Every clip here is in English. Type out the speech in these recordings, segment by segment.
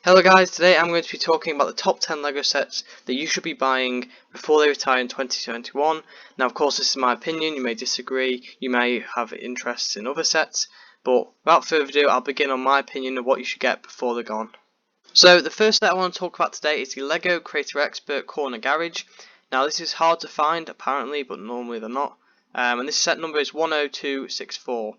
Hello guys, today I'm going to be talking about the top 10 LEGO sets that you should be buying before they retire in 2021. Now of course this is my opinion, you may disagree, you may have interests in other sets, but without further ado I'll begin on my opinion of what you should get before they're gone. So the first set I want to talk about today is the LEGO Creator Expert Corner Garage. Now this is hard to find apparently, but normally they're not, and this set number is 10264.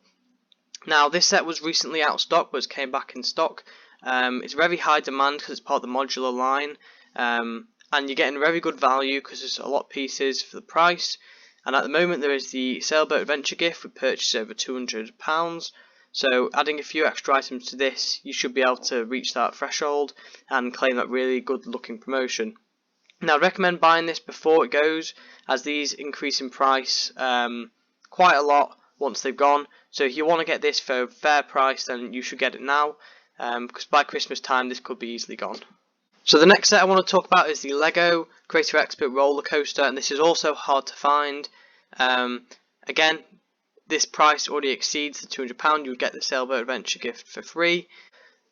Now this set was recently out of stock but came back in stock. It's very high demand because it's part of the modular line, and you're getting very good value because there's a lot of pieces for the price. And at the moment there is the Sailboat Adventure gift with purchase over £200, so adding a few extra items to this you should be able to reach that threshold and claim that really good looking promotion. Now I'd recommend buying this before it goes, as these increase in price quite a lot once they've gone, so if you want to get this for a fair price then you should get it now. Because by Christmas time this could be easily gone. So the next set I want to talk about is the LEGO Creator Expert Roller Coaster, and this is also hard to find. Again, this price already exceeds the £200. You would get the Sailboat Adventure gift for free.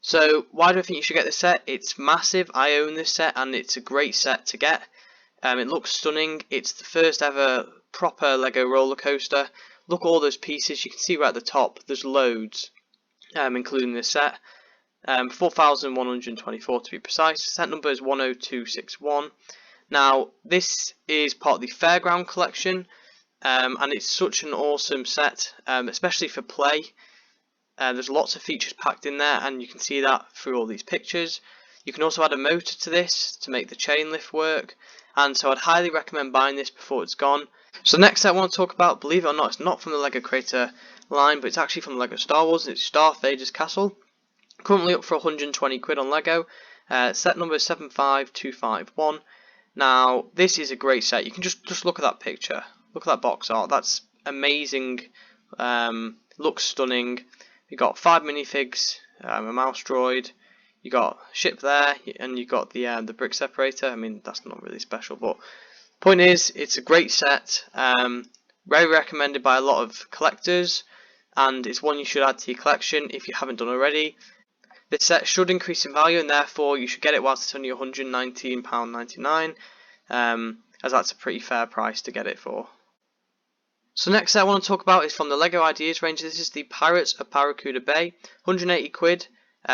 So why do I think you should get this set? It's massive. I own this set and it's a great set to get. It looks stunning. It's the first ever proper LEGO roller coaster. Look at all those pieces. You can see right at the top there's loads, including this set. 4,124 to be precise. Set number is 10261. Now this is part of the Fairground collection, and it's such an awesome set, especially for play. There's lots of features packed in there and you can see that through all these pictures. You can also add a motor to this to make the chain lift work, and so I'd highly recommend buying this before it's gone. So next I want to talk about, believe it or not, it's not from the LEGO Creator line, but it's actually from the LEGO Star Wars. It's Darth Vader's castle. Currently up for 120 quid on LEGO. Set number is 75251. Now this is a great set. You can just look at that picture. Look at that box art. That's amazing. Looks stunning. You got 5 minifigs, a mouse droid. You got a ship there, and you got the brick separator. I mean that's not really special, but point is it's a great set. Very recommended by a lot of collectors, and it's one you should add to your collection if you haven't done already. This set should increase in value and therefore you should get it whilst it's only £119.99, as that's a pretty fair price to get it for. So next set I want to talk about is from the LEGO Ideas range. This is the Pirates of Barracuda Bay, 180 quid,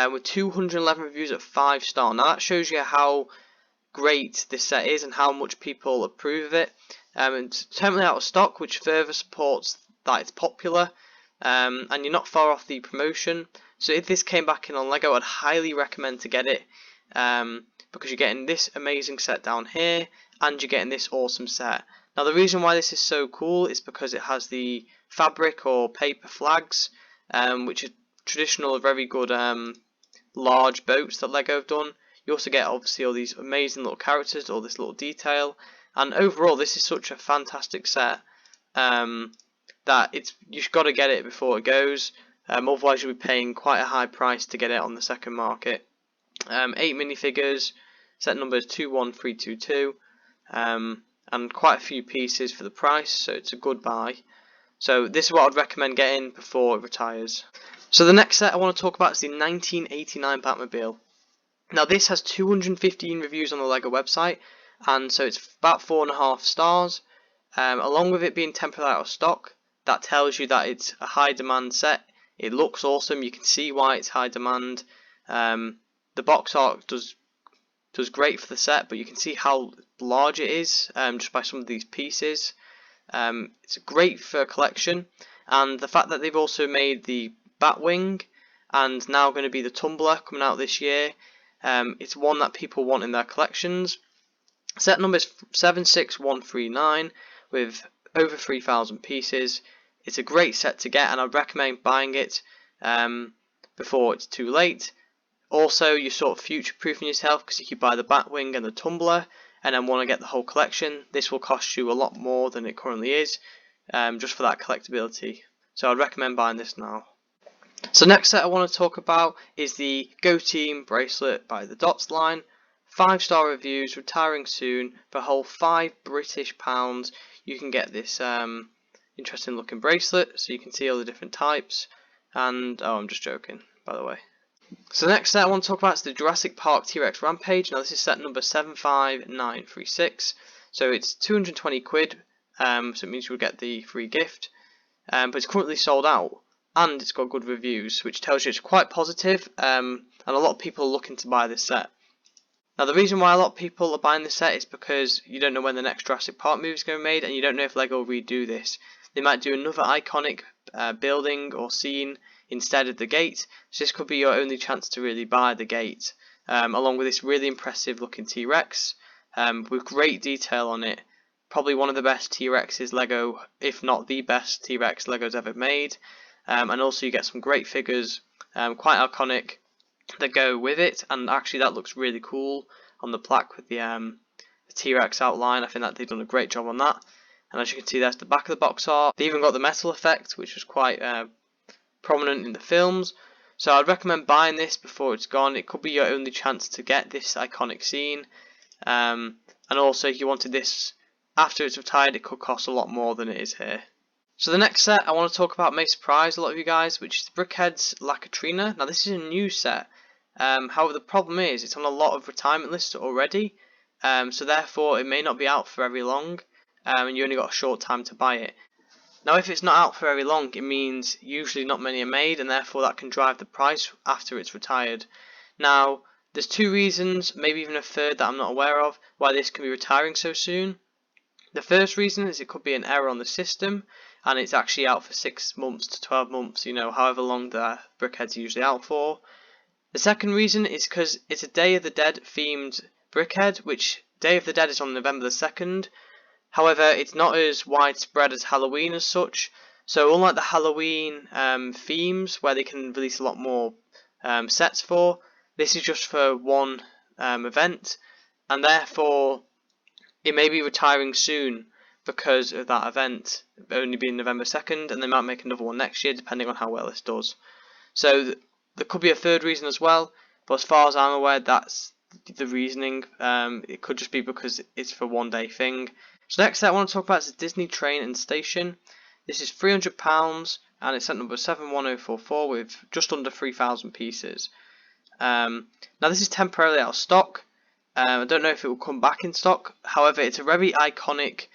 with 211 reviews at 5-star. Now that shows you how great this set is and how much people approve of it. It's terminally out of stock, which further supports that it's popular, and you're not far off the promotion. So if this came back in on LEGO, I'd highly recommend to get it, because you're getting this amazing set down here and you're getting this awesome set. Now the reason why this is so cool is because it has the fabric or paper flags, which is traditional, very good large boats that LEGO have done. You also get obviously all these amazing little characters, all this little detail, and overall this is such a fantastic set that you've got to get it before it goes. Otherwise you'll be paying quite a high price to get it on the second market. 8 minifigures, set number is 21322, and quite a few pieces for the price, so it's a good buy. So this is what I'd recommend getting before it retires. So the next set I want to talk about is the 1989 Batmobile. Now this has 215 reviews on the LEGO website, and so it's about 4.5 stars. Along with it being temporarily out of stock, that tells you that it's a high demand set. It looks awesome. You can see why it's high demand. The box art does great for the set, but you can see how large it is just by some of these pieces. It's great for a collection, and the fact that they've also made the Batwing and now going to be the Tumbler coming out this year, it's one that people want in their collections. Set number is 76139 with over 3,000 pieces. It's a great set to get and I'd recommend buying it before it's too late. Also you're sort of future proofing yourself, because if you buy the Batwing and the Tumbler and then want to get the whole collection, this will cost you a lot more than it currently is, just for that collectability. So I'd recommend buying this now. So next set I want to talk about is the Go Team Bracelet by the Dots line. 5-star reviews, retiring soon. For a whole £5 British. You can get this interesting looking bracelet, so you can see all the different types. And oh, I'm just joking, by the way. So the next set I want to talk about is the Jurassic Park TRex Rampage. Now this is set number 75936. So it's 220 quid, so it means you'll get the free gift. But it's currently sold out, and it's got good reviews, which tells you it's quite positive, and a lot of people are looking to buy this set. Now the reason why a lot of people are buying this set is because you don't know when the next Jurassic Park movie is going to be made, and you don't know if LEGO will redo this. They might do another iconic building or scene instead of the gate, so this could be your only chance to really buy the gate, along with this really impressive looking T-Rex with great detail on it. Probably one of the best T-Rexes LEGO, if not the best T-Rex LEGO's ever made, and also you get some great figures, quite iconic, that go with it, and actually that looks really cool on the plaque with the T-Rex outline. I think that they've done a great job on that. And as you can see, there's the back of the box art. They even got the metal effect, which was quite prominent in the films. So I'd recommend buying this before it's gone. It could be your only chance to get this iconic scene. And also, if you wanted this after it's retired, it could cost a lot more than it is here. So the next set I want to talk about may surprise a lot of you guys, which is the Brickheadz La Katrina. Now this is a new set. However, the problem is it's on a lot of retirement lists already, so therefore it may not be out for very long, and you only got a short time to buy it. Now if it's not out for very long, it means usually not many are made, and therefore that can drive the price after it's retired. Now there's two reasons, maybe even a third that I'm not aware of, why this can be retiring so soon. The first reason is it could be an error on the system, and it's actually out for 6 months to 12 months, you know, however long the Brickheads are usually out for. The second reason is because it's a Day of the Dead themed Brickhead, which Day of the Dead is on November the 2nd. However, it's not as widespread as Halloween as such. So unlike the Halloween themes, where they can release a lot more sets for, this is just for one event, and therefore it may be retiring soon because of that event only being November 2nd, and they might make another one next year depending on how well this does. So there could be a third reason as well, but as far as I'm aware, that's the reasoning. It could just be because it's for one day thing. So next set I want to talk about is the Disney Train and Station. This is £300 and it's set number 71044 with just under 3,000 pieces. Now this is temporarily out of stock. I don't know if it will come back in stock. However, it's a very iconic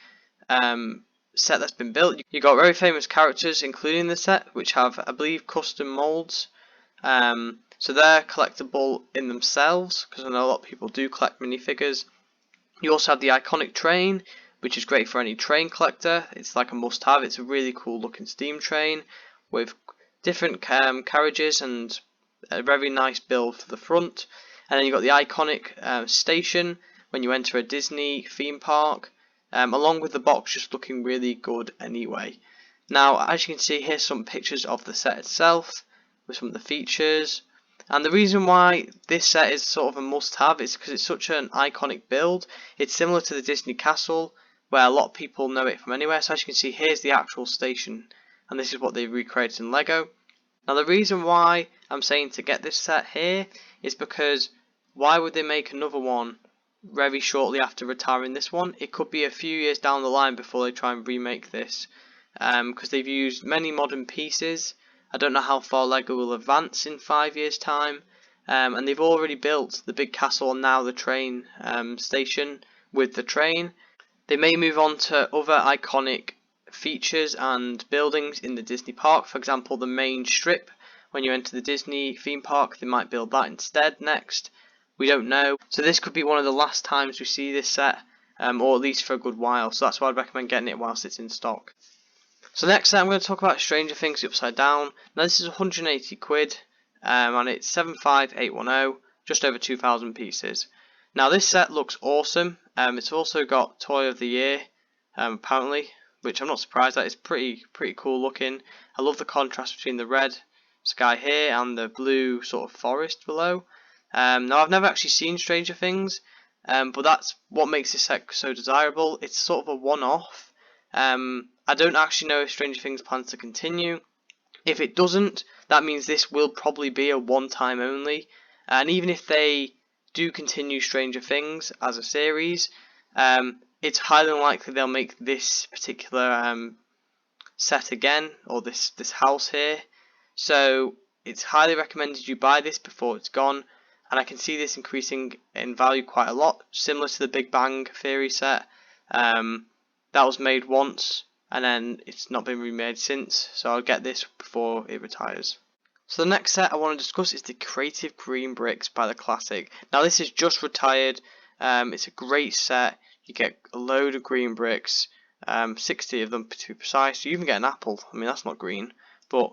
set that's been built. You've got very famous characters including the set, which have, I believe, custom molds. So they're collectible in themselves, because I know a lot of people do collect minifigures. You also have the iconic train, which is great for any train collector. It's like a must-have. It's a really cool looking steam train with different carriages and a very nice build for the front. And then you've got the iconic station when you enter a Disney theme park, along with the box just looking really good anyway. Now, as you can see, here's some pictures of the set itself with some of the features. And the reason why this set is sort of a must-have is because it's such an iconic build. It's similar to the Disney Castle, where a lot of people know it from anywhere. So as you can see, here's the actual station, and this is what they recreated in LEGO. Now the reason why I'm saying to get this set here is because why would they make another one very shortly after retiring this one? It could be a few years down the line before they try and remake this, because they've used many modern pieces. I don't know how far LEGO will advance in 5 years time, and they've already built the big castle and now the train station with the train. They may move on to other iconic features and buildings in the Disney park. For example, the main strip when you enter the Disney theme park, they might build that instead next. We don't know. So this could be one of the last times we see this set, or at least for a good while. So that's why I'd recommend getting it whilst it's in stock. So next set I'm going to talk about Stranger Things The Upside Down. Now this is 180 quid, and it's 75810, just over 2,000 pieces. Now this set looks awesome. It's also got Toy of the Year, apparently, which I'm not surprised at. It's pretty cool looking. I love the contrast between the red sky here and the blue sort of forest below. Now I've never actually seen Stranger Things, but that's what makes this set so desirable. It's sort of a one-off. I don't actually know if Stranger Things plans to continue. If it doesn't, that means this will probably be a one-time only. And even if they do continue Stranger Things as a series, it's highly unlikely they'll make this particular set again, or this house here. So it's highly recommended you buy this before it's gone, and I can see this increasing in value quite a lot, similar to the Big Bang Theory set. That was made once and then it's not been remade since, so I'll get this before it retires. So the next set I want to discuss is the Creative Green Bricks by the Classic. Now this is just retired. It's a great set. You get a load of green bricks, 60 of them to be precise. You even get an apple. I mean, that's not green, but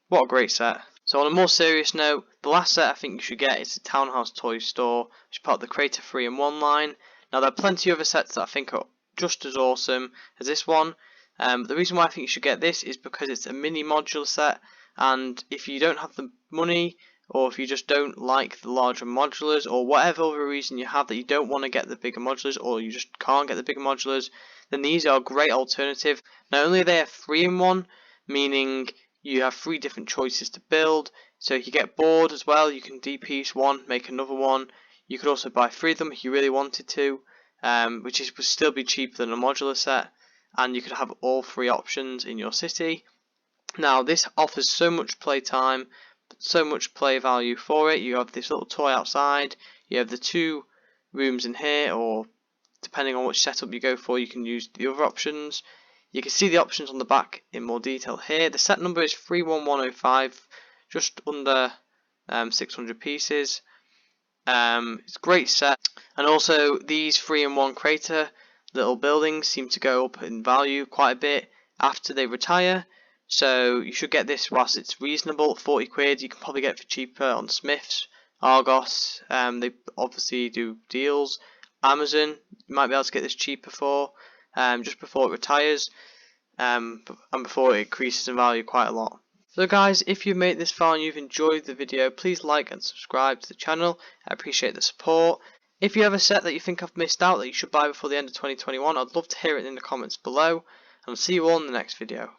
what a great set. So on a more serious note, the last set I think you should get is the Townhouse Toy Store, which is part of the Creator 3-in-1 line. Now there are plenty of other sets that I think are just as awesome as this one. The reason why I think you should get this is because it's a mini modular set, and if you don't have the money, or if you just don't like the larger modulars, or whatever other reason you have that you don't want to get the bigger modulars, or you just can't get the bigger modulars, then these are a great alternative. Not only are they a 3-in-1, meaning you have 3 different choices to build, so if you get bored as well, you can de-piece one, make another one. You could also buy 3 of them if you really wanted to, which would still be cheaper than a modular set, and you could have all 3 options in your city. Now this offers so much play time, so much play value for it. You have this little toy outside, you have the 2 rooms in here, or depending on which setup you go for, you can use the other options. You can see the options on the back in more detail here. The set number is 31105, just under 600 pieces. It's a great set, and also these 3-in-1 Creator little buildings seem to go up in value quite a bit after they retire. So you should get this whilst it's reasonable, 40 quid. You can probably get it for cheaper on Smiths, Argos. They obviously do deals. Amazon, you might be able to get this cheaper for, just before it retires, and before it increases in value quite a lot. So guys, if you've made it this far and you've enjoyed the video, please like and subscribe to the channel. I appreciate the support. If you have a set that you think I've missed out that you should buy before the end of 2021, I'd love to hear it in the comments below. And I'll see you all in the next video.